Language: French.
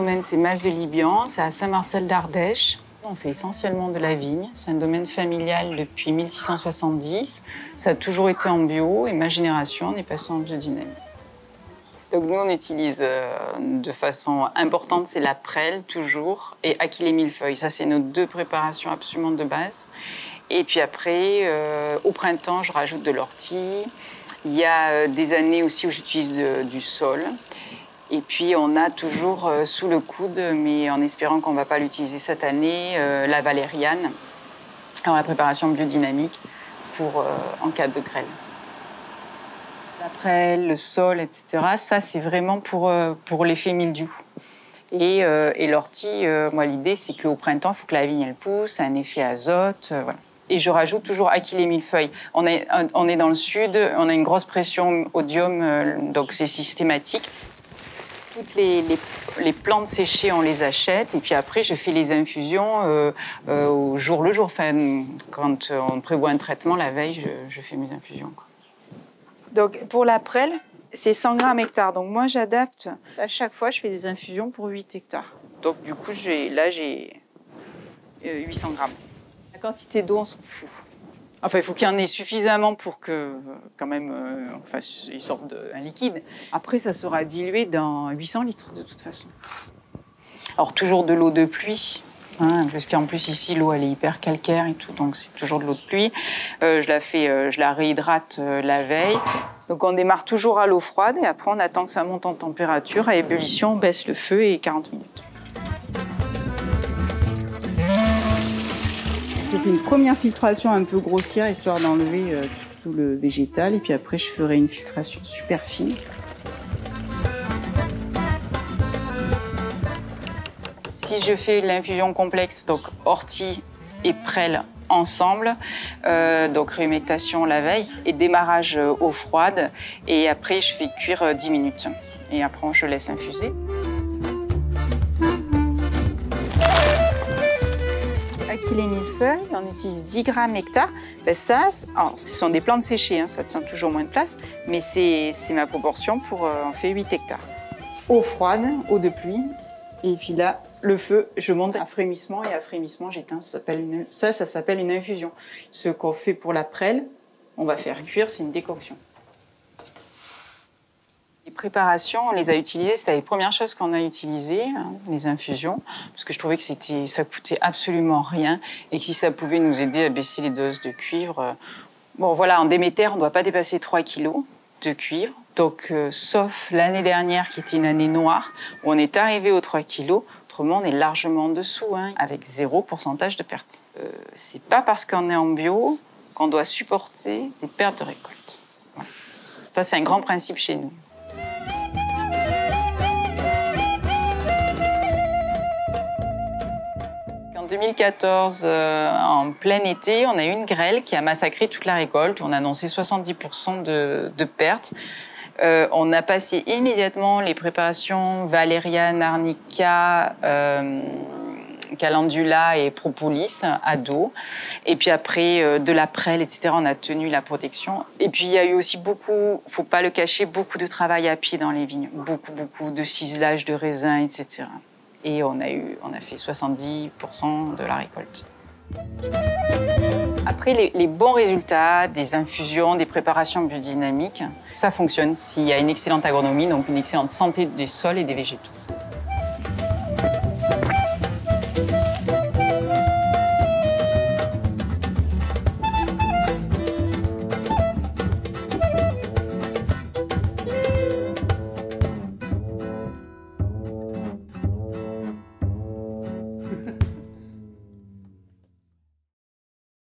domaine, c'est Mas de Libian, c'est à Saint-Marcel d'Ardèche. On fait essentiellement de la vigne. C'est un domaine familial depuis 1670. Ça a toujours été en bio et ma génération, on est passé en biodynamie. Donc nous, on utilise de façon importante, c'est la prêle, toujours, et Achillée millefeuille. Ça, c'est nos deux préparations absolument de base. Et puis après, au printemps, je rajoute de l'ortie. Il y a des années aussi où j'utilise du sol. Et puis, on a toujours sous le coude, mais en espérant qu'on ne va pas l'utiliser cette année, la valériane, dans la préparation biodynamique, en cas de grêle. La prêle, le sol, etc., ça, c'est vraiment pour l'effet mildiou. Et l'ortie, moi, l'idée, c'est qu'au printemps, il faut que la vigne, elle pousse, un effet azote, voilà. Et je rajoute toujours Achillée millefeuille. On est dans le sud, on a une grosse pression odium, donc c'est systématique. Toutes les plantes séchées, on les achète. Et puis après, je fais les infusions au jour le jour. Enfin, quand on prévoit un traitement, la veille, je fais mes infusions, quoi. Donc, pour la prêle, c'est 100 grammes hectare. Donc, moi, j'adapte. À chaque fois, je fais des infusions pour 8 hectares. Donc, du coup, là, j'ai 800 grammes. La quantité d'eau, on s'en fout. Enfin, il faut qu'il y en ait suffisamment pour que, quand même, il sorte un liquide. Après, ça sera dilué dans 800 litres, de toute façon. Alors, toujours de l'eau de pluie, hein, parce qu'en plus, ici, l'eau, elle est hyper calcaire et tout, donc c'est toujours de l'eau de pluie. Je la réhydrate la veille. Donc, on démarre toujours à l'eau froide et après, on attend que ça monte en température. À ébullition, on baisse le feu et 40 minutes. Je fais une première filtration un peu grossière, histoire d'enlever tout le végétal. Et puis après, je ferai une filtration super fine. Si je fais l'infusion complexe, donc ortie et prêle ensemble, donc réhumectation la veille et démarrage eau froide. Et après, je fais cuire 10 minutes. Et après, je laisse infuser. Achillée millefeuille, on utilise 10 grammes hectare. Ben ça, alors, ce sont des plantes séchées, hein, ça tient toujours moins de place, mais c'est ma proportion pour on fait 8 hectares. Eau froide, eau de pluie, et puis là, le feu, je monte à frémissement et à frémissement, j'éteins. Ça s'appelle une infusion. Ce qu'on fait pour la prêle, on va faire cuire, c'est une décoction. Les préparations, on les a utilisées, c'était les premières choses qu'on a utilisées, hein, les infusions, parce que je trouvais que ça coûtait absolument rien et que si ça pouvait nous aider à baisser les doses de cuivre. Bon voilà, en Déméter, on ne doit pas dépasser 3 kilos de cuivre, donc sauf l'année dernière qui était une année noire, où on est arrivé aux 3 kilos, autrement on est largement en dessous, hein, avec 0% de perte. C'est pas parce qu'on est en bio qu'on doit supporter des pertes de récolte. Voilà. Ça, c'est un grand principe chez nous. En 2014, en plein été, on a eu une grêle qui a massacré toute la récolte. On a annoncé 70% de pertes. On a passé immédiatement les préparations valériane, arnica, calendula et propolis à dos. Et puis après, de la prêle, etc., on a tenu la protection. Et puis, il y a eu aussi beaucoup, faut pas le cacher, beaucoup de travail à pied dans les vignes. Beaucoup de ciselage de raisins, etc. Et on a fait 70% de la récolte. Après, les bons résultats des infusions, des préparations biodynamiques, ça fonctionne s'il y a une excellente agronomie, donc une excellente santé des sols et des végétaux.